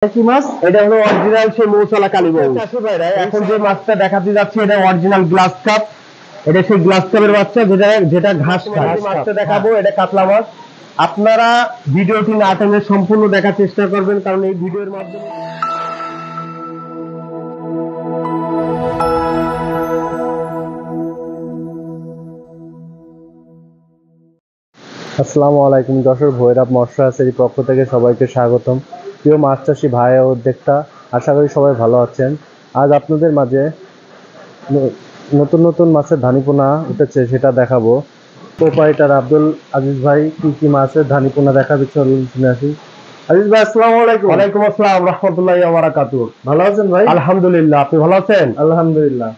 কি মাছ? এটা হলো অরিজিনাল সেই মৌচালা কালীবাউ। চাষি ভাইরা এখন যে মাছটা দেখাতে যাচ্ছে এটা অরিজিনাল গ্লাস কাপ। এটা সেই গ্লাস কাপের বাচ্চা যেটা ঘাস খায়। মাছটা দেখাবো এটা কাতলা মাছ। আপনারা ভিডিওটি না টেনে সম্পূর্ণ দেখার চেষ্টা করবেন, কারণ এই ভিডিওর মাধ্যমে আসসালামু আলাইকুম দর্শক, ভৈরব মৎস্য হ্যাচারির পক্ষ থেকে সবাইকে স্বাগতম। প্রিয় মাছ চাষি ভাই ও উদ্যোক্তা, আশা করি সবাই ভালো আছেন। আজ আপনাদের মাঝে নতুন নতুন মাছের ধানিপোনা উঠেছে সেটা দেখাবো। প্রোপাইটার আব্দুল আজিজ ভাই কি মাছের ধানিপোনা দেখাবে চলুন শুনে আসি। আজিজ ভাই আসসালামু আলাইকুম। ওয়ালাইকুম আসসালাম রাহমাতুল্লাহি ওয়া বারাকাতুহু। ভালো আছেন ভাই? আলহামদুলিল্লাহ, আপনি ভালো আছেন? আলহামদুলিল্লাহ।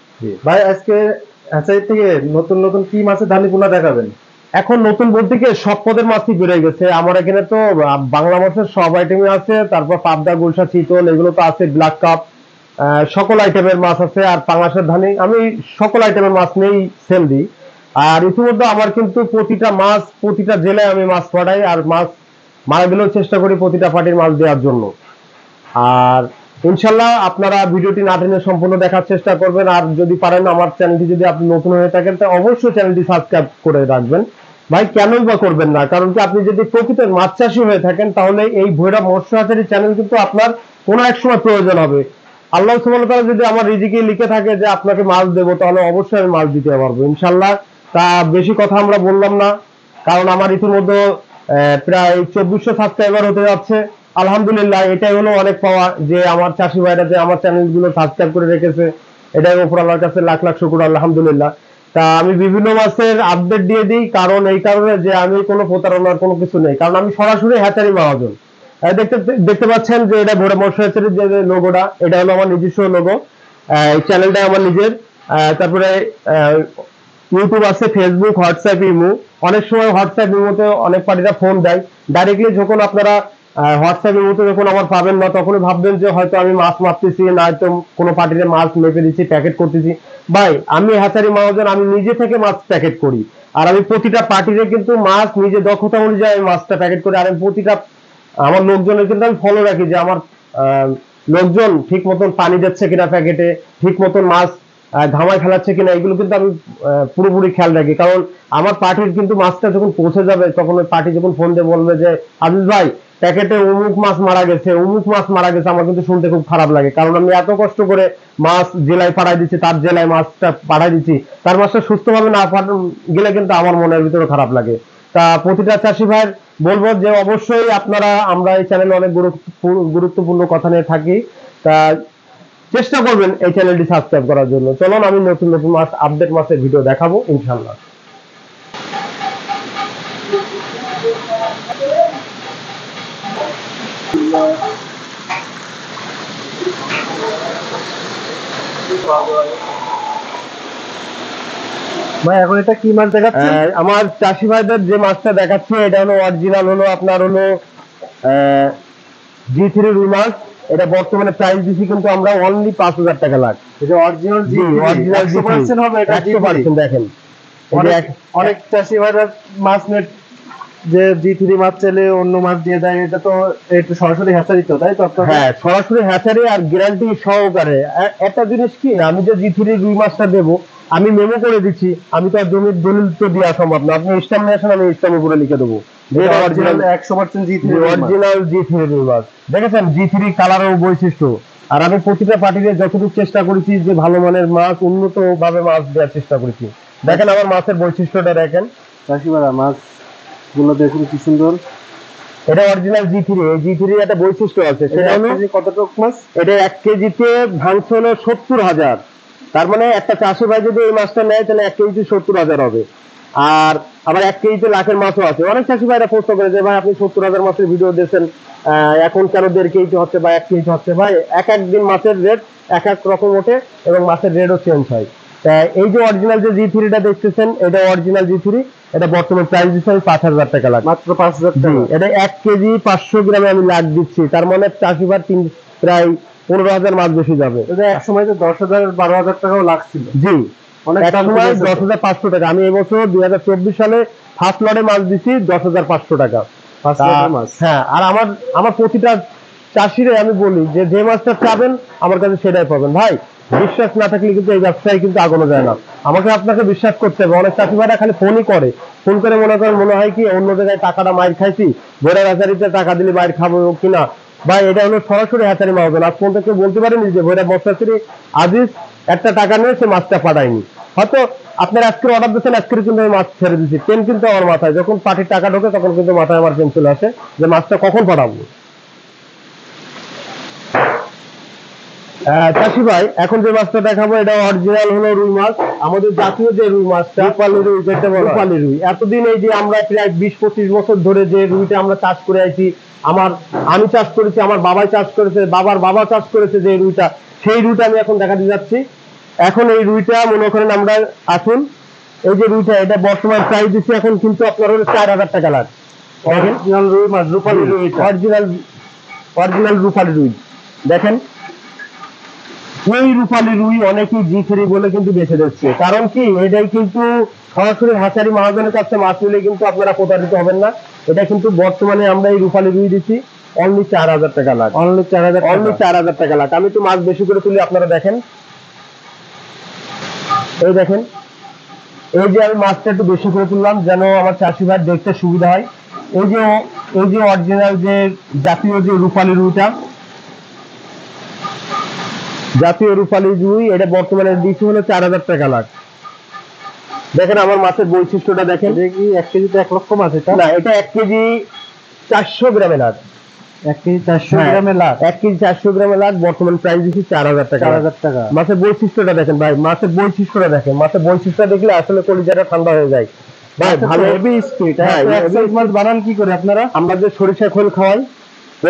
ভাই আজকে হ্যাচারি থেকে নতুন নতুন কি মাছের ধানিপোনা দেখাবেন? এখন নতুন বলতে কি সব পদের মাছই বেড়ে গেছে। আমার এখানে তো বাংলা মাছের সব আইটেমই আছে, তারপর পাবদা, গুলশা, চিতল এগুলো তো আছে, ব্ল্যাক কাপ, সকল আইটেমের মাছ আছে। আর পাঙাশের ধানি আমি সকল আইটেমের মাছ নিয়েই সেল দিই। আর ইতিমধ্যে আমার কিন্তু প্রতিটা মাছ প্রতিটা জেলায় আমি মাছ পাঠাই, আর মাছ মারা গেলেও চেষ্টা করি প্রতিটা পার্টির মাছ দেওয়ার জন্য। আর ইনশাল্লাহ আপনারা ভিডিওটি না টেনে সম্পূর্ণ দেখার চেষ্টা করবেন। আর যদি পারেন আমার চ্যানেলটি যদি আপনি নতুন হয়ে থাকেন তো অবশ্যই চ্যানেলটি সাবস্ক্রাইব করে রাখবেন। ভাই কেনই বা করবেন না, কারণ কি আপনি যদি প্রকৃত মাছ চাষী হয়ে থাকেন তাহলে এই ভৈরব মৎস্য হ্যাচারি চ্যানেল কিন্তু আপনার কোনো এক সময় প্রয়োজন হবে। আল্লাহ সুবহানাহু ওয়া তাআলা যদি আমার রিজিকে লিখে থাকে যে আপনাকে মাছ দেবো, তাহলে অবশ্যই আমি মাছ দিতে পারবো ইনশাল্লাহ। তা বেশি কথা আমরা বললাম না, কারণ আমার ইতিমধ্যে প্রায় 2400 সাবস্ক্রাইবার হতে যাচ্ছে। আলহামদুলিল্লাহ, এটাই হলো অনেক পাওয়া যে আমার চাষি ভাইরা যে আমার চ্যানেলগুলো সাবস্ক্রাইব করে রেখেছে, এটাই উপর আল্লাহর কাছে লাখ লাখ শুকর আলহামদুলিল্লাহ। তা আমি বিভিন্ন মাসের আপডেট দিয়ে দিই, কারণ এই কারণে যে আমি কোনো প্রতারণার কোনো কিছু নেই, কারণ আমি সরাসরি হ্যাচারি মহাজন। দেখতে দেখতে পাচ্ছেন যে এটা ভৈরব মৎস্য হ্যাচারির যে লোগোটা, এটা হলো আমার নিজস্ব লোগো। এই চ্যানেলটা আমার নিজের। তারপরে ইউটিউব আছে, ফেসবুক, হোয়াটসঅ্যাপ, ইমো। অনেক সময় হোয়াটসঅ্যাপ ইমোতে অনেক পার্টিরা ফোন দেয় ডাইরেক্টলি। যখন আপনারা হোয়াটসঅ্যাপ ইমোতে যখন আমার পাবেন না, তখনই ভাববেন যে হয়তো আমি মাছ মারতেছি, না হয়তো কোনো পার্টিতে মাছ মেপে দিচ্ছি, প্যাকেট করতেছি। ভাই আমি হ্যাচারি মহাজন, আমি নিজে থেকে মাছ প্যাকেট করি। আর আমি প্রতিটা পার্টিতে কিন্তু মাছ নিজে দক্ষতা অনুযায়ী আমি মাছটা প্যাকেট করি। আর আমি প্রতিটা আমার লোকজনের কিন্তু আমি ফলো রাখি যে আমার লোকজন ঠিক মতন পানি দিচ্ছে কিনা প্যাকেটে, ঠিক মতন মাছ ধামায় ফেলাচ্ছে কিনা, এগুলো কিন্তু আমি পুরোপুরি খেয়াল রাখি। কারণ আমার পার্টির কিন্তু মাছটা যখন পৌঁছে যাবে, তখন ওই পার্টি যখন ফোন দিয়ে বলবে যে আজিজ ভাই প্যাকেটে অমুক মাছ মারা গেছে, অমুক মাছ মারা গেছে, আমার কিন্তু শুনতে খুব খারাপ লাগে। কারণ আমি এত কষ্ট করে মাছ জেলায় পাঠাই দিচ্ছি, তার জেলায় মাছটা পাঠাই দিচ্ছি, তার মাছটা সুস্থভাবে না গেলে কিন্তু আমার মনের ভিতরে খারাপ লাগে। তা প্রতিটা চাষি ভাইয়ের বলবো যে অবশ্যই আপনারা, আমরা এই চ্যানেলে অনেক গুরুত্বপূর্ণ কথা নিয়ে থাকি, তা চেষ্টা করবেন এই চ্যানেলটি সাবস্ক্রাইব করার জন্য। চলুন আমি নতুন নতুন মাছ আপডেট মাছের ভিডিও দেখাবো ইনশাআল্লাহ। ভাই এখন এটা কি মাছ দেখাচ্ছেন? আমার চাষি ভাইদের যে মাছটা দেখাচ্ছে এটা হলো অরিজিনাল, হলো আপনার হলো G3 রুই মাছ। এটা বর্তমানে প্রাইস দিচ্ছি কিন্তু আমরা অনলি 5000 টাকা লাখ। এটা অরিজিনাল অরিজিনাল 100% হবে এটা 100% দেখেন। অনেক চাষি ভাইরা মাছ নেট যে G3 মাছ চাইলে অন্য মাছ দিয়ে দেয়, এটা তো একটু সরাসরি হ্যাচারি তো, তাই তো? হ্যাঁ, সরাসরি হ্যাচারি আর গ্যারান্টি সহকারে। একটা জিনিস কি, আমি যে G3 রুই মাছটা দেবো আমি মেমো করে দিচ্ছি, আমি তো আর জমির দলিল তো দেওয়া সম্ভব না। আপনি স্ট্যাম্প নিয়ে আসেন, আমি স্ট্যাম্প উপরে লিখে দেবো অরিজিনাল 100% G3 অরিজিনাল G3 রুই মাছ। দেখেছেন G3 কালার ও বৈশিষ্ট্য। আর আমি প্রতিটা পার্টিতে যতটুকু চেষ্টা করেছি যে ভালো মানের মাছ, উন্নত ভাবে মাছ দেওয়ার চেষ্টা করেছি। দেখেন আমার মাছের বৈশিষ্ট্যটা দেখেন। চাষিবারা মাছ গুলো দেখুন কি সুন্দর। এটা অরিজিনাল G3। এই G3 একটা বৈশিষ্ট্য আছে, সেটা হলো কতটুকু মাছ? এটা 1 কেজিতে ভাঙছে হলো 70,000। তার মানে একটা চাষি ভাই যদি এই মাছটা নেয় তাহলে 1 কেজিতে 70,000 হবে। আর আবার 1 কেজিতে লাখের মাছও আছে। অনেক চাষি ভাইরা প্রশ্ন করে যে ভাই আপনি 70,000 মাছের ভিডিও দিয়েছেন, এখন কেন 1.5 কেজি হচ্ছে বা 1 কেজি হচ্ছে? ভাই এক দিন মাছের রেট এক এক রকম ওঠে এবং মাছের রেটও চেঞ্জ হয়। এই যে অরিজিনাল যে G3টা দেখতেছেন, এটা অরিজিনাল G3। এটা বর্তমানে প্রাইস দিচ্ছে আমি 5000 টাকা লাখ। মাত্র 5000 টাকা। এটা 1 কেজি 500 গ্রামে আমি লাখ দিচ্ছি। তার মানে চাষি ভাই প্রায় 15,000 মাছ বেশি যাবে। এটা এক সময় তো 10,000 12,000 টাকাও লাখ ছিল। জি, এক সময় 10,500 টাকা। আমি এবছর 2024 সালে ফার্স্ট লটে মাছ দিচ্ছি 10,500 টাকা। মাছ। হ্যাঁ, আর আমার প্রতিটা চাষিরে আমি বলি যে মাছটা চাবেন আমার কাছে সেটাই পাবেন ভাই। বিশ্বাস না থাকলে কিন্তু এই ব্যবসায় কিন্তু আগানো যায় না। আমাকে আপনাকে বিশ্বাস করতে হবে। অনেক চাষি ভাইরা খালি ফোনই করে, ফোন করে মনে হয় কি অন্য জায়গায় টাকাটা মাইর খাইছি, ভোরের হাজারিতে টাকা দিলে বাইর খাবো কিনা। ভাই এটা হলো সরাসরি হ্যাচারি মাহবেন। আজ পর্যন্ত কেউ বলতে পারেনি যে ভৈরব মৎস্যাচারী আজিজ একটা টাকা নিয়ে সে মাছটা পাঠায়নি। হয়তো আপনার আজকে অর্ডার দিচ্ছেন, আজকে কিন্তু আমি মাছ ছেড়ে দিচ্ছি, পেন কিন্তু আমার মাথায়, যখন পার্টির টাকা ঢোকে তখন কিন্তু মাথায় আমার পেন চলে আসে যে মাছটা কখন পাঠাবো। চাষি ভাই এখন যে মাছটা দেখাবো এটা অরিজিনাল হলো রুই মাছ, আমাদের জাতীয় যে রুই মাছটা, রূপালী রুই যেটা বলে, রূপালী রুই। এতদিন এই যে আমরা প্রায় 20-25 বছর ধরে যে রুইটা আমরা চাষ করে আছি, আমি চাষ করেছি, আমার বাবাই চাষ করেছে, বাবার বাবা চাষ করেছে যে রুইটা, সেই রুইটা আমি এখন দেখাতে যাচ্ছি। এখন এই রুইটা মনে করেন আমরা আসুন, এই যে রুইটা এটা বর্তমান প্রাইস দিচ্ছি এখন কিন্তু আপনার হলো 4000 টাকা লাখ। অরিজিনাল রুই মাছ, রূপালী রুই, অরিজিনাল রূপালী রুই। দেখেন এই রূপালী রুই অনেকেই জি3 বলে কিন্তু বেছে দিচ্ছে, কারণ কি এটাই কিন্তু সরাসরি হ্যাচারি মহাজনের কাছে মাছ নিলে কিন্তু আপনারা প্রতারিত হবেন না। এটা কিন্তু বর্তমানে আমরা এই রূপালী রুই দিচ্ছি অনলি 4000 টাকা লাখ, অনলি 4000 টাকা লাখ। আমি তো মাছ বেশি করে তুলি, আপনারা দেখেন, এই দেখেন, এই যে আমি মাছটা একটু বেশি করে তুললাম যেন আমার চাষি ভাই দেখতে সুবিধা হয়। এই যে অরিজিনাল যে জাতীয় যে রূপালী রুইটা, জাতীয় রূপালী রুই, এটা বর্তমানে দিচ্ছি হলো 4000 টাকা লাখ। দেখেন আমার মাছের বৈশিষ্ট্যটা দেখেন, কি 1 কেজিতে 1 লক্ষ মাছ? এটা না, এটা 1 কেজি 400 গ্রামে লাখ। 1 কেজি 400 গ্রামে লাখ, 1 কেজি 400 গ্রামে লাখ। বর্তমান প্রাইস দিচ্ছি 4000 টাকা। 4000 টাকা। মাছের বৈশিষ্ট্যটা দেখেন ভাই, মাছের বৈশিষ্ট্যটা দেখেন, মাছের বৈশিষ্ট্য দেখলে আসলে কলিজাটা ঠান্ডা হয়ে যায় ভাই। ভালো হেভি স্পিড। হ্যাঁ, মাছ বানান কি করে আপনারা? আমরা যে সরিষা খোল খাওয়াই,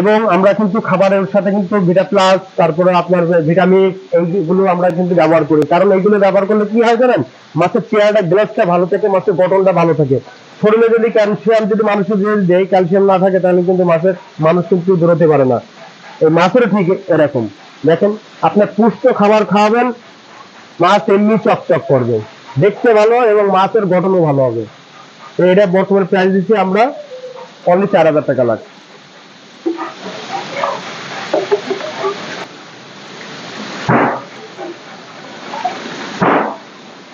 এবং আমরা কিন্তু খাবারের সাথে কিন্তু ভিটা প্লাস, তারপরে আপনার ভিটামিন, এইগুলো আমরা কিন্তু ব্যবহার করি। কারণ এইগুলো ব্যবহার করলে কি হয় জানেন, মাছের চেহারাটা, গ্লাসটা ভালো থাকে, মাছের গঠনটা ভালো থাকে। শরীরে যদি ক্যালসিয়াম, যদি মানুষের যদি দেয়, ক্যালসিয়াম না থাকে তাহলে কিন্তু মানুষ কিন্তু দৌড়তে পারে না। এই মাছেরও ঠিক এরকম। দেখেন আপনার পুষ্ট খাবার খাওয়াবেন, মাছ এমনি চকচক করবে, দেখতে ভালো এবং মাছের গঠনও ভালো হবে। তো এটা বর্তমানে প্রাইস দিচ্ছি আমরা অনলি 4000 টাকা লাখ।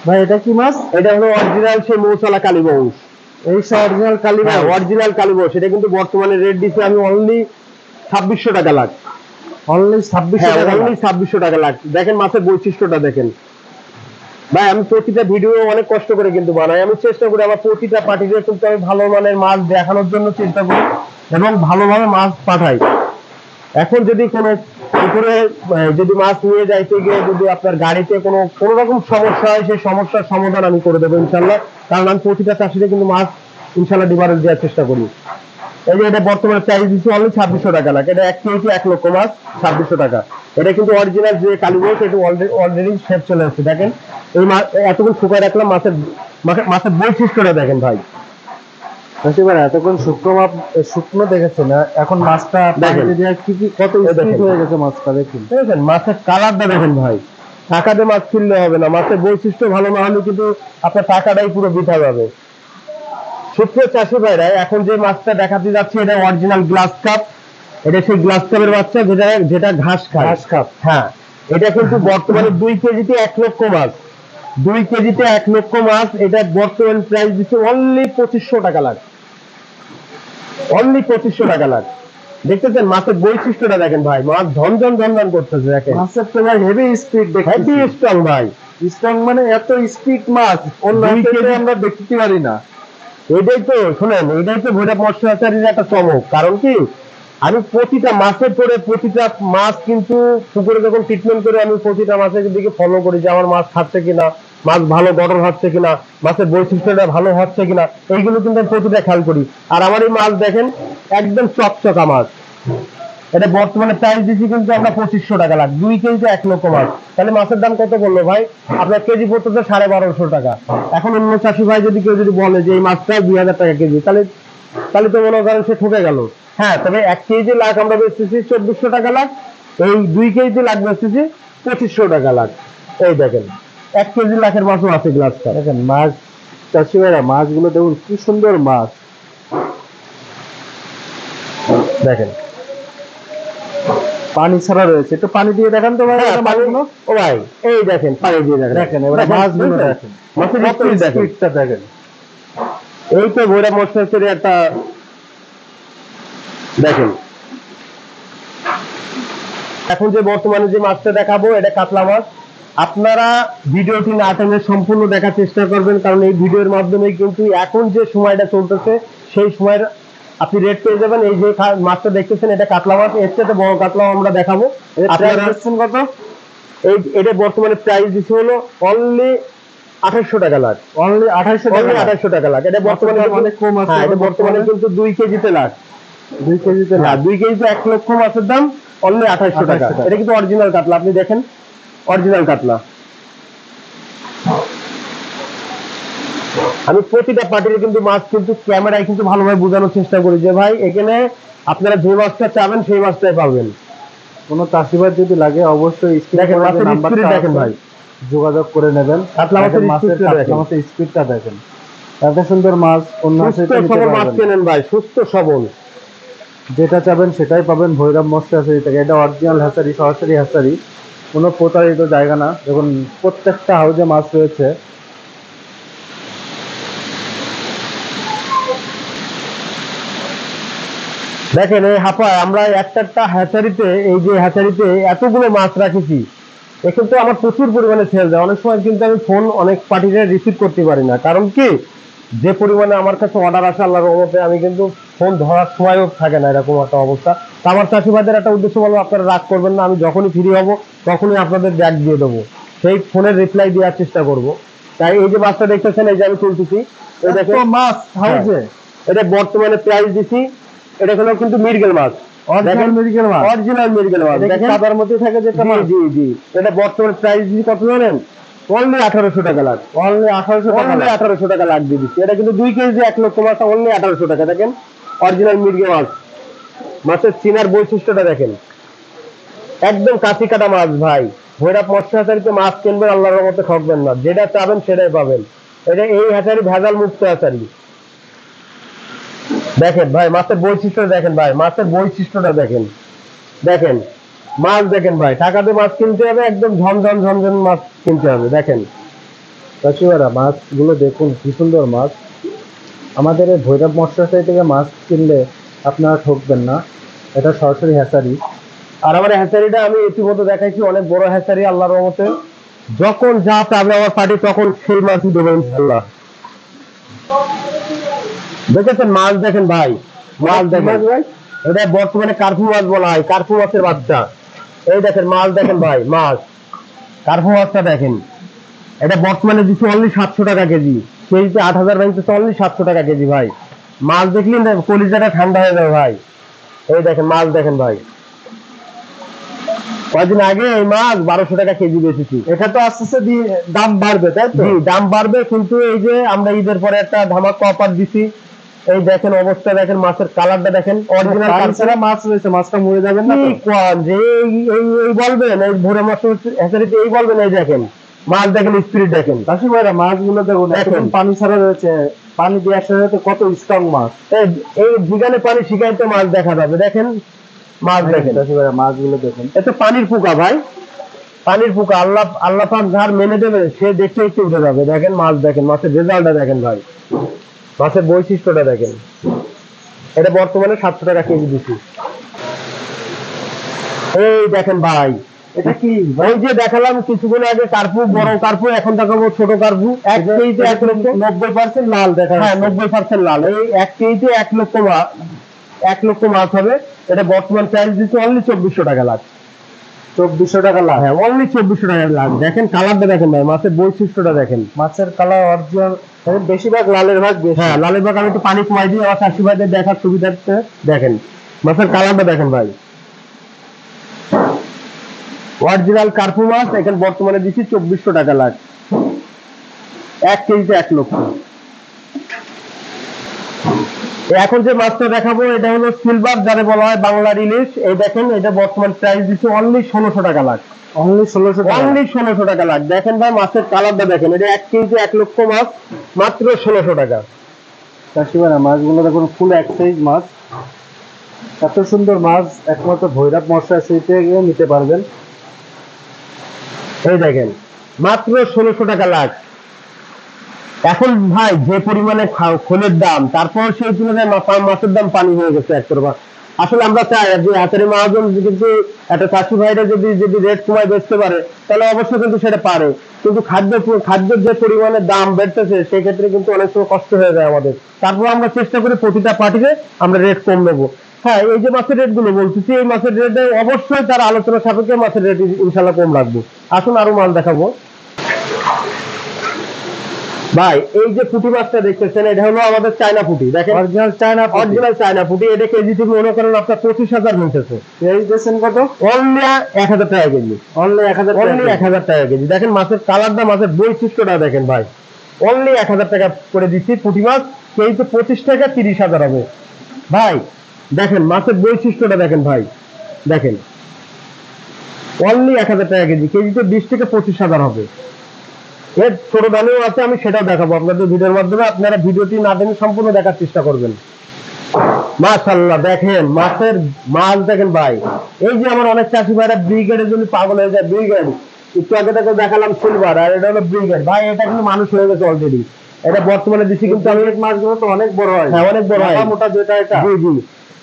ভাই এটা কি মাছ? এটা হলো অরিজিনাল সেই মৌসালা কালীবংশ। এই অরিজিনাল কালীবংশ, অরিজিনাল কালীবংশ। এটা কিন্তু বর্তমানে রেট দিচ্ছি আমি অনলি 2600 টাকা লাখ। অনলি 2600 টাকা, অনলি 2600 টাকা লাখ। দেখেন মাছের বৈশিষ্ট্যটা দেখেন ভাই। আমি প্রতিটা ভিডিও অনেক কষ্ট করে কিন্তু বানাই, আমি চেষ্টা করি আমার প্রতিটা পার্টিকে কিন্তু আমি ভালো মানের মাছ দেখানোর জন্য চেষ্টা করি এবং ভালোভাবে মাছ পাঠাই। এখন যদি কোনো পুকুরে যদি মাছ নিয়ে যাইতে গিয়ে যদি আপনার গাড়িতে কোনো রকম সমস্যা হয়, সেই সমস্যার সমাধান আমি করে দেবো ইনশাল্লাহ। কারণ আমি প্রতিটা চাষিতে কিন্তু মাছ ইনশাল্লাহ ডিফারেন্স দেওয়ার চেষ্টা করি। এই যে এটা বর্তমানে প্রাইস দিচ্ছি অনলি 2600 টাকা লাখ। এটা 1 কেজি 1 লক্ষ মাছ, 2600 টাকা। এটা কিন্তু অরিজিনাল যে কালীবংশ, এটা অলরেডি শেপ চলে আসছে। দেখেন এই মাছ এতক্ষণ শুকায় রাখলাম, মাছের বৈশিষ্ট্যটা দেখেন ভাই। এতক্ষণ শুকনো দেখেছেন, এখন মাছটা কত স্পিড হয়ে গেছে মাছটা দেখুন। দেখেন মাছের কালারটা দেখেন ভাই। টাকা দিয়ে মাছ কিনলে হবে না, মাছের বৈশিষ্ট্য ভালো না হলে কিন্তু আপনার টাকাটাই পুরো বৃথা যাবে। সুপ্রিয় চাষি ভাইরা, এখন যে মাছটা দেখাতে যাচ্ছে এটা অরিজিনাল গ্লাস কাপ। এটা সেই গ্লাস কাপের বাচ্চা যেটা ঘাস খায়। ঘাস কাপ, হ্যাঁ। এটা কিন্তু বর্তমানে 2 কেজিতে 1 লক্ষ মাছ, 2 কেজিতে 1 লক্ষ মাছ। এটা বর্তমান প্রাইস দিচ্ছে অনলি 2500 টাকা লাখ, অনলি 2500 টাকা লাখ। দেখতেছেন মাছের বৈশিষ্ট্যটা দেখেন ভাই, মাছ ঝনঝন ঝনঝন করতেছে। দেখেন মাছের তো ভাই হেভি স্পিড, হেভি স্ট্রং ভাই। স্ট্রং মানে এত স্পিড মাছ অন্য আমরা দেখতে পারি না। এটাই তো শুনেন, এটাই তো ভৈরব মৎস্যাচারীর একটা চমক। কারণ কি আমি প্রতিটা মাছের পরে প্রতিটা মাছ কিন্তু পুকুরে যখন ট্রিটমেন্ট করে আমি প্রতিটা মাছের দিকে ফলো করি যে আমার মাছ খাচ্ছে কিনা, মাছ ভালো গঠন হচ্ছে কিনা, মাছের বৈশিষ্ট্যটা ভালো হচ্ছে কিনা, এইগুলো কিন্তু আমি প্রতিটা খেয়াল করি। আর আমার এই মাছ দেখেন একদম চকচকা মাছ। এটা বর্তমানে প্রাইস দিচ্ছি কিন্তু আমরা 2500 টাকা লাখ, 2 কেজিতে 1 লক্ষ মাছ। তাহলে মাছের দাম কত বললো ভাই? আপনার কেজি পড়তেছে 1250 টাকা। এখন অন্য চাষি ভাই যদি কেউ যদি বলে যে এই মাছটা 2000 টাকা কেজি, তাহলে তো মনে করেন সে ঠকে গেল। হ্যাঁ, তবে 1 কেজি লাখ আমরা বেচতেছি 2400 টাকা লাখ, এই 2 কেজি লাখ বেচতেছি 2500 টাকা লাখ। এই দেখেন 1 কেজি লাখের মাছও আছে গ্লাসটা। দেখেন মাছ চাষি ভাইরা, মাছগুলো দেখুন কি সুন্দর মাছ। দেখেন পানি ছাড়া রয়েছে, একটু পানি দিয়ে দেখান তো ভাই। হ্যাঁ, এটা পানি মাছগুলো ও ভাই এই দেখেন পানি দিয়ে দেখেন। দেখেন, এবার মাছগুলো দেখেন, মাছের কত স্পিড দেখেন। স্পিডটা দেখেন। এই তো ভৈরব মৎস্য হ্যাচারির একটা দেখেন। এখন যে বর্তমানে যে মাছটা দেখাবো এটা কাতলা মাছ। আপনারা ভিডিওটি না টেনে সম্পূর্ণ দেখার চেষ্টা করবেন, কারণ এই ভিডিওর মাধ্যমে কিন্তু এখন যে সময়টা চলতেছে সেই সময়ের আপনি রেট পেয়ে যাবেন। এই যে মাছটা দেখতেছেন এটা কাতলা মাছ, এর চেয়ে বড় কাতলাও আমরা দেখাবো। আপনারা কত? এটা বর্তমানে প্রাইস দিচ্ছে হলো অনলি 2800 টাকা লাখ। অনলি 2800 টাকা। 2800 টাকা লাখ। এটা বর্তমানে অনেক কম আছে। হ্যাঁ, এটা বর্তমানে কিন্তু 2 কেজিতে লাখ। 2 কেজিতে হ্যাঁ, 2 কেজিতে 1 লক্ষ মাছের দাম অনলি 2800 টাকা। এটা কিন্তু অরিজিনাল কাতলা, আপনি দেখেন অরিজিনাল কাতলা। আমি প্রতিটা পার্টির কিন্তু মাছ কিন্তু ক্যামেরায় কিন্তু ভালোভাবে বোঝানোর চেষ্টা করি যে ভাই এখানে আপনারা যে মাছটা চাবেন সেই মাছটাই পাবেন। কোনো চাষিবাদ যদি লাগে অবশ্যই দেখেন মাছের স্পিড দেখেন ভাই, যোগাযোগ করে নেবেন। কাতলা মাছের স্পিডটা দেখেন, এত সুন্দর মাছ অন্য সুস্থ সবল মাছ কেনেন ভাই, সুস্থ সবল যেটা চাবেন সেটাই পাবেন ভৈরব মৎস্য হ্যাচারি থেকে। এটা অরিজিনাল হ্যাচারি, সরাসরি হ্যাচারি, কোনো প্রতারিত জায়গা না। দেখুন প্রত্যেকটা হাউজে মাছ রয়েছে। দেখেন এই হাঁপায় আমরা একটা হ্যাচারিতে, এই যে হ্যাচারিতে এতগুলো মাছ রাখেছি, এ কিন্তু আমার প্রচুর পরিমাণে সেল যায়। অনেক সময় কিন্তু আমি ফোন অনেক পার্টিতে রিসিভ করতে পারি না, কারণ কি যে পরিমাণে আমার কাছে অর্ডার আসে আল্লাহর রহমতে আমি কিন্তু ফোন ধরার সময়ও থাকে না, এরকম একটা অবস্থা। তো আমার চাষিবাদের একটা উদ্দেশ্য বলবো, আপনারা রাগ করবেন না, আমি যখনই ফ্রি হব তখনই আপনাদের ব্যাগ দিয়ে দেবো, সেই ফোনের রিপ্লাই দেওয়ার চেষ্টা করব। তাই এই যে মাছটা দেখতেছেন এই যে আমি তুলতেছি, এই দেখেন মাছ হাউজে। এটা বর্তমানে প্রাইস দিছি, এটা হলো কিন্তু মৃগেল মাছ, অরিজিনাল মেডিকেল মাছ, অরিজিনাল মৃগেল মাছ। দেখেন সাদার মধ্যে থাকে যেটা মাছ। জি জি, এটা বর্তমানে প্রাইস দিছি কত জানেন? অনলি 1800 টাকা লাখ। অনলি 1800 টাকা। অনলি 1800 টাকা লাখ দিয়ে দিচ্ছি। এটা কিন্তু 2 কেজি 1 লক্ষ মাছ, অনলি 1800 টাকা। দেখেন অরিজিনাল মৃগেল মাছ, মাছের চিনার বৈশিষ্ট্যটা দেখেন, একদম কাঁচি কাটা মাছ ভাই। ভৈরব মৎস্য হ্যাচারিতে মাছ কিনবেন আল্লাহর রহমতে ঠকবেন না, যেটা চাবেন সেটাই পাবেন। এটা এই হ্যাচারি ভেজাল মুক্ত হ্যাচারি। দেখেন ভাই মাছের বৈশিষ্ট্য দেখেন ভাই, মাছের বৈশিষ্ট্যটা দেখেন, দেখেন মাছ দেখেন ভাই, টাকা দিয়ে মাছ কিনতে হবে, একদম ঝনঝন ঝনঝন মাছ কিনতে হবে। দেখেন চাষিরা মাছগুলো দেখুন কি সুন্দর মাছ। আমাদের এই ভৈরব মৎস্য হ্যাচারি থেকে মাছ কিনলে আপনারা ঠকবেন না, এটা সরাসরি হ্যাচারি। আর আমার হ্যাচারিটা আমি ইতিমধ্যে দেখাইছি, অনেক বড় হ্যাচারি আল্লাহর রহমতে। যখন যা চাবে আমার পার্টি তখন সেই মাছই দেবো ইনশাআল্লাহ। দেখেছেন মাছ দেখেন ভাই, মাছ দেখেন ভাই, এটা বর্তমানে কার্পু মাছ বলা হয়, কার্পু মাছের বাচ্চা। এই দেখেন মাছ দেখেন ভাই, মাছ কার্পু মাছটা দেখেন, এটা বর্তমানে দিচ্ছে অনলি 700 টাকা কেজি। কেজিতে 8000 ভাঙতেছে, অনলি 700 টাকা কেজি ভাই। মাছ দেখলি না কলিজাটা ঠান্ডা হয়ে যাবে ভাই। এই দেখেন মাছ দেখেন ভাই, কয়েকদিন আগে এই মাছ 1200 টাকা কেজি বেচেছি। এটা তো আস্তে আস্তে দাম বাড়বে, তাই তো? জি দাম বাড়বে, কিন্তু এই যে আমরা ঈদের পরে একটা ধামাকা অফার দিছি, এই দেখেন অবস্থা দেখেন, মাছের কালারটা দেখেন, অরিজিনাল কাঁচা মাছ রয়েছে, মাছটা মরে যাবেন না তো? যে এই বলবেন এই ভোরে মাছ হ্যাচারিতে এই বলবেন, এই দেখেন মাছ দেখেন, স্পিরিট দেখেন। চাষি ভাইরা মাছগুলো দেখুন, এখন পানি ছাড়া রয়েছে, পানি দিয়ে একসাথে কত স্ট্রং মাছ। এই যেখানে পানি শিখাইতে মাছ দেখা যাবে, দেখেন মাছ দেখেন। চাষি ভাইরা মাছগুলো দেখুন, এটা পানির পোকা ভাই, পানির পোকা। আল্লাহ পাক যার মেনে দেবে সে দেখতে একটু উঠে যাবে। দেখেন মাছ দেখেন, মাছের রেজাল্টটা দেখেন ভাই, মাছের বৈশিষ্ট্যটা দেখেন। এটা বর্তমানে 700 টাকা কেজি দিচ্ছি। এই দেখেন ভাই, এটা কি ওই যে দেখালাম কিছুক্ষণ আগে কার্পু, বড় কার্পু, এখন দেখাবো ছোট কার্পু। 1 কেজিতে 1 লক্ষ 90% লাল দেখা হ্যাঁ যাচ্ছে। 90% লাল। এই 1 কেজিতে 1 লক্ষ 1 লক্ষ মাছ হবে। এটা বর্তমান প্রাইস দিচ্ছে অনলি 2400 টাকা লাখ। 2400 টাকা লাখ। হ্যাঁ অনলি 2400 টাকা লাখ। দেখেন কালারটা দেখেন ভাই, মাছের বৈশিষ্ট্যটা দেখেন, মাছের কালার অরিজিনাল, বেশিরভাগ লালের ভাগ বেশি। হ্যাঁ লালের ভাগ। আমি একটু পানি কমাই দিই আমার চাষিভাইদের দেখার সুবিধার্থে। দেখেন মাছের কালারটা দেখেন ভাই, অরিজিনাল কার্পু মাছ। এখানে বর্তমানে দিচ্ছি 2400 টাকা লাখ, 1 কেজিতে 1 লক্ষ। এখন যে মাছটা দেখাবো এটা হলো সিলভার, যারে বলা হয় বাংলার ইলিশ। এই দেখেন এটা বর্তমান প্রাইস দিচ্ছে অনলি 1600 টাকা লাখ, অনলি 1600 টাকা। অনলি 1600 টাকা লাখ। দেখেন ভাই মাছের কালারটা দেখেন, এটা 1 কেজিতে 1 লক্ষ মাছ, মাত্র 1600 টাকা। চাষি ভাইরা মাছগুলো দেখুন, ফুল এক সাইজ মাছ। এত সুন্দর মাছ একমাত্র ভৈরব মৎস্য আসিতে গিয়ে নিতে পারবেন। এই দেখেন মাত্র 1600 টাকা লাখ। এখন ভাই যে পরিমাণে খোলের দাম, তারপর সেই তুলনায় মাছের দাম পানি হয়ে গেছে একতরফা। আসলে আমরা চাই যে হাতের মহাজন কিন্তু একটা চাষি ভাইরা যদি যদি রেট কমায় বেচতে পারে তাহলে অবশ্যই কিন্তু সেটা পারে, কিন্তু খাদ্যের যে পরিমাণে দাম বেড়তেছে সেই ক্ষেত্রে কিন্তু অনেক সময় কষ্ট হয়ে যায় আমাদের। তারপর আমরা চেষ্টা করি প্রতিটা পার্টিতে আমরা রেট কম নেবো। হ্যাঁ, এই যে মাছের রেট গুলো বলতেছি, এই মাছের রেটে অবশ্যই তার আলোচনা সাপেক্ষে মাছের রেট ইনশাল্লাহ কম রাখবো। আসুন আরো মাল দেখাবো। ভাই এই যে পুঁটি মাছটা দেখতেছেন, এটা হলো আমাদের চায়না পুঁটি। দেখেন অরিজিনাল চায়না পুঁটি। এটা কেজি থেকে মনে করেন আপনার 25,000 মিলতেছে। এই দিয়েছেন কত? অনলি 1000 টাকা কেজি। অনলি 1000 টাকা। অনলি 1000 টাকা কেজি। দেখেন মাছের কালারটা, মাছের বৈশিষ্ট্যটা দেখেন ভাই। অনলি 1000 টাকা করে দিচ্ছি পুঁটি মাছ। কেজিতে 25 টাকা 30,000 হবে ভাই। দেখেন মাছের বৈশিষ্ট্যটা দেখেন ভাই। দেখেন অনলি 1000 টাকা কেজি, কেজিতে 20 থেকে 25,000 হবে। এর ছোট দামেও আছে, আমি সেটাও দেখাবো আপনাদের ভিডিওর মাধ্যমে। আপনারা ভিডিওটি না দেখে সম্পূর্ণ দেখার চেষ্টা করবেন। মাশাআল্লাহ দেখেন মাছের মাছ দেখেন ভাই। এই যে আমার অনেক চাষি ভাইরা ব্রিগেডের জন্য পাগল হয়ে যায়। ব্রিগেড একটু আগে থেকে দেখালাম সিলভার, আর এটা হলো ব্রিগেড ভাই। এটা কিন্তু মানুষ হয়ে গেছে অলরেডি। এটা বর্তমানে দিচ্ছি কিন্তু আমি মাছগুলো তো অনেক বড় হয়। হ্যাঁ, অনেক বড় হয়, মোটা যেটা এটা। জি জি।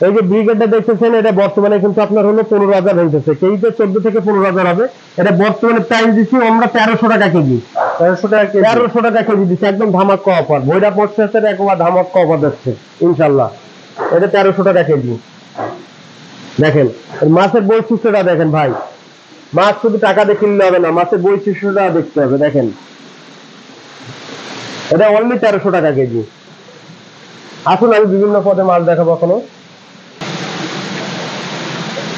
এই যে ব্রিগেডটা দেখতেছেন, এটা বর্তমানে কিন্তু আপনার হলো 15,000 হইতেছে, কেজিতে 14 থেকে 15,000 হবে। এটা বর্তমানে প্রাইস দিচ্ছি আমরা 1300 টাকা কেজি। 1300 টাকা কেজি। 1300 টাকা কেজি দিচ্ছে, একদম ধামাকা অফার। ভৈরব মৎস্যের একবার ধামাকা অফার দিচ্ছে ইনশাল্লাহ। এটা 1300 টাকা কেজি। দেখেন মাছের বৈশিষ্ট্যটা দেখেন ভাই। মাছ শুধু টাকা দিয়ে কিনলে হবে না, মাছের বৈশিষ্ট্যটা দেখতে হবে। দেখেন এটা অনলি 1300 টাকা কেজি। আসুন আমি বিভিন্ন পদে মাছ দেখাবো এখনো।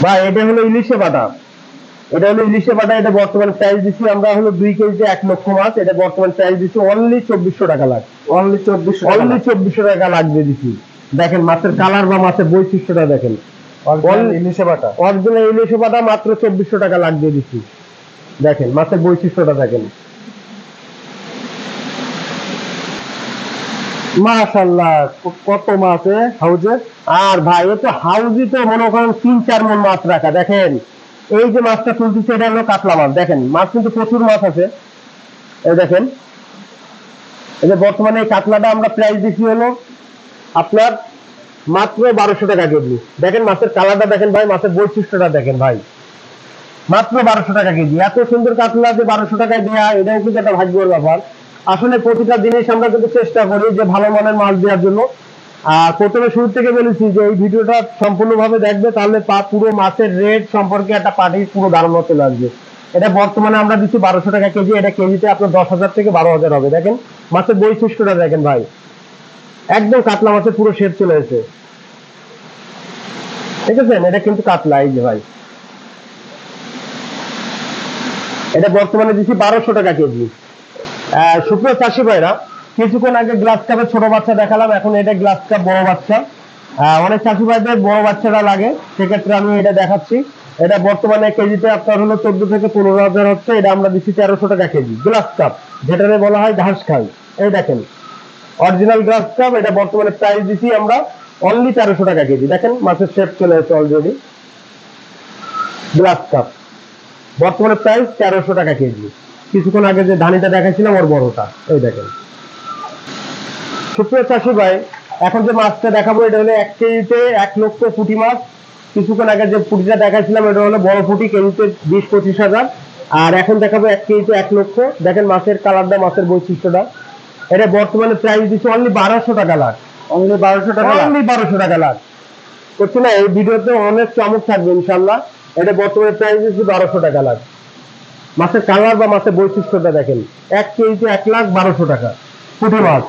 ভাই এটা হলো ইলিশে বাটা। এটা হলো ইলিশে বাটা। এটা বর্তমান প্রাইস দিচ্ছি আমরা হলো 2 কেজিতে 1 লক্ষ মাছ। এটা বর্তমান প্রাইস দিচ্ছি অনলি 2400 টাকা লাখ। অনলি 2400 টাকা। অনলি 2400 টাকা লাখ দিয়ে দিচ্ছি। দেখেন মাছের কালার বা মাছের বৈশিষ্ট্যটা দেখেন। অরিজিনাল ইলিশে বাটা। অরিজিনাল ইলিশে বাটা মাত্র 2400 টাকা লাখ দিয়ে দিচ্ছি। দেখেন মাছের বৈশিষ্ট্যটা দেখেন। মাশাআল্লাহ কত মাছ হাউজে। আর ভাই ও তো হাউজি তো মনে করেন 3-4 মণ মাছ রাখা। দেখেন এই যে মাছটা তুলতেছে, এটা হলো কাতলা মাছ। দেখেন মাছ কিন্তু প্রচুর মাছ আছে। এই দেখেন এই যে বর্তমানে এই কাতলাটা আমরা প্রাইস দিচ্ছি হলো আপনার মাত্র 1200 টাকা কেজি। দেখেন মাছের কালারটা দেখেন ভাই, মাছের বৈশিষ্ট্যটা দেখেন ভাই। মাত্র 1200 টাকা কেজি। এত সুন্দর কাতলা যে 1200 টাকায় দেওয়া, এটাও কিন্তু একটা ভাগ্যের ব্যাপার। আসলে প্রতিটা জিনিস আমরা কিন্তু চেষ্টা করি যে ভালো মানের মাছ দেওয়ার জন্য। আর প্রথমে শুরু থেকে বলেছি যে এই ভিডিওটা সম্পূর্ণভাবে দেখবে, তাহলে পুরো মাছের রেট সম্পর্কে একটা পার্টির পুরো ধারণা চলে আসবে। এটা বর্তমানে আমরা দিচ্ছি 1200 টাকা কেজি। এটা কেজিতে আপনার 10,000 থেকে 12,000 হবে। দেখেন মাছের বৈশিষ্ট্যটা দেখেন ভাই, একদম কাতলা মাছের পুরো শেপ চলে এসেছে। দেখেছেন এটা কিন্তু কাতলা। এই যে ভাই এটা বর্তমানে দিচ্ছি 1200 টাকা কেজি। সুপ্রিয় চাষি ভাইরা, কিছুক্ষণ আগে গ্লাস কাপের ছোট বাচ্চা দেখালাম, এখন এটা গ্লাস কাপ বড় বাচ্চা। অনেক চাষি ভাইদের বড় বাচ্চাটা লাগে, সেক্ষেত্রে আমি এটা দেখাচ্ছি। এটা বর্তমানে কেজিতে আপনার হলো 14 থেকে 15,000 হচ্ছে। এটা আমরা দিচ্ছি 1300 টাকা কেজি। গ্লাস কাপ যেটাকে বলা হয় ঘাস খাই। এই দেখেন অরিজিনাল গ্লাস কাপ। এটা বর্তমানে প্রাইস দিচ্ছি আমরা অনলি 1300 টাকা কেজি। দেখেন মাছের শেপ চলে এসেছে অলরেডি। গ্লাস কাপ বর্তমানে প্রাইস 1300 টাকা কেজি। কিছুক্ষণ আগে যে ধানিটা দেখাচ্ছিলাম ওর বড়টা, এই দেখেন। সুপ্রিয় চাষি ভাই, এখন যে মাছটা দেখাবো এটা হলো 1 কেজিতে 1 লক্ষ পুঁটি মাছ। কিছুক্ষণ আগে যে পুঁটিটা দেখাচ্ছিলাম এটা হলো বড় পুঁটি, কেজিতে 20-25,000। আর এখন দেখাবো 1 কেজিতে 1 লক্ষ। দেখেন মাছের কালারটা, মাছের বৈশিষ্ট্যটা। এটা বর্তমানে প্রাইস দিচ্ছে অনলি 1200 টাকা লাখ। অনলি 1200 টাকা। অনলি 1200 টাকা লাখ করছি না। এই ভিডিওতে অনেক চমক থাকবে ইনশাল্লাহ। এটা বর্তমানে প্রাইস দিচ্ছে 1200 টাকা লাখ। মাছের কালার বা মাছের বৈশিষ্ট্যটা দেখেন। 1 কেজিতে 1,12,000 টাকা পুঁটি মাছ।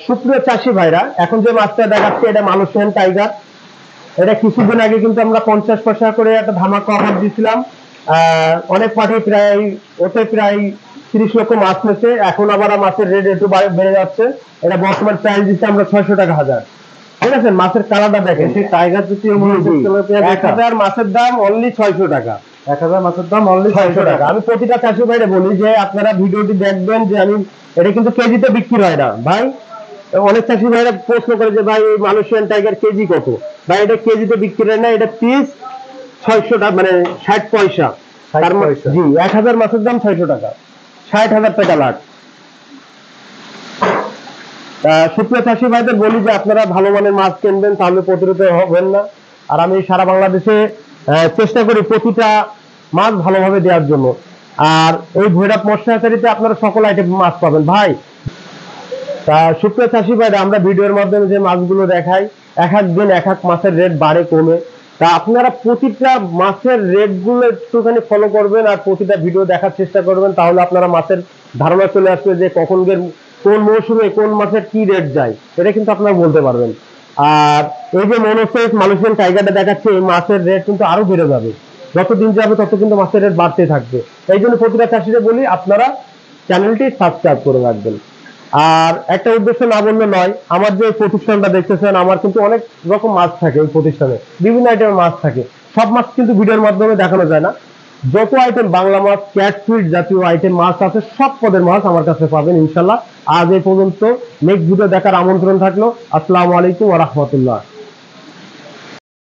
সুপ্রিয় চাষি ভাইরা, এখন যে মাছটা দেখাচ্ছে এটা মালয়েশিয়ান টাইগার। এটা কিছুদিন আগে কিন্তু আমরা 50 পয়সা করে একটা ধামাকা অফার দিয়েছিলাম। অনেক পার্টি প্রায় ওতে প্রায় 30 লক্ষ মাছ নিয়েছে। এখন আবার মাছের রেট একটু বেড়ে যাচ্ছে। এটা বর্তমান প্রাইস দিচ্ছে আমরা 600 টাকা হাজার। ঠিক আছে, মাছের কালারটা দেখেন। সেই টাইগার যদি 1000 মাছের দাম অনলি 600 টাকা। 1000 মাছের দাম অনলি 600 টাকা। আমি প্রতিটা চাষি ভাইরে বলি যে আপনারা ভিডিওটি দেখবেন যে আমি এটা কিন্তু কেজিতে বিক্রি হয় না ভাই। অনেক চাষি ভাইরা প্রশ্ন করে যে ভাই এই মালয়েশিয়ান টাইগার কেজি কত? ভাই এটা কেজিতে বিক্রি হয় না, এটা পিস 600 টাকা, মানে 60 পয়সা। 60 পয়সা। জি, 1000 মাছের দাম 600 টাকা, 60,000 টাকা লাখ। সুপ্রিয় চাষি ভাইদের বলি যে আপনারা ভালো মানের মাছ কিনবেন, তাহলে প্রতারিত হবেন না। আর আমি সারা বাংলাদেশে চেষ্টা করি প্রতিটা মাছ ভালোভাবে দেওয়ার জন্য। আর এই ভৈরব মৎস্য হ্যাচারিতে আপনারা সকল আইটেম মাছ পাবেন ভাই। তা সুপ্রিয় চাষি ভাইরা, আমরা ভিডিওর মাধ্যমে যে মাছগুলো দেখাই, এক এক দিন এক এক মাছের রেট বাড়ে কমে। তা আপনারা প্রতিটা মাছের রেট গুলো একটুখানি ফলো করবেন আর প্রতিটা ভিডিও দেখার চেষ্টা করবেন, তাহলে আপনারা মাছের ধারণা চলে আসবে যে কখন কোন মৌসুমে কোন মাছের কি রেট যায়, এটা কিন্তু আপনারা বলতে পারবেন। আর এই যে মনোসেস মালয়েশিয়ান টাইগারটা দেখাচ্ছে, এই মাছের রেট কিন্তু আরো বেড়ে যাবে, যত দিন যাবে তত কিন্তু মাছের রেট বাড়তে থাকবে। এই জন্য প্রতিটা চাষিরা বলি আপনারা চ্যানেলটি সাবস্ক্রাইব করে রাখবেন। আর একটা উদ্দেশ্য না বললে নয়, আমার যে প্রতিষ্ঠানটা দেখতেছেন, আমার কিন্তু অনেক রকম মাছ থাকে, ওই প্রতিষ্ঠানে বিভিন্ন আইটেমের মাছ থাকে। সব মাছ কিন্তু ভিডিওর মাধ্যমে দেখানো যায় না। যত আইটেম বাংলা মাছ, ক্যাটফিট জাতীয় আইটেম মাছ আছে, সব পদের মাছ আমার কাছে পাবেন ইনশাল্লাহ। আজ এই পর্যন্ত, নেক্সট ভিডিও দেখার আমন্ত্রণ থাকলো। আসসালামু আলাইকুম ওয়া রাহমাতুল্লাহ।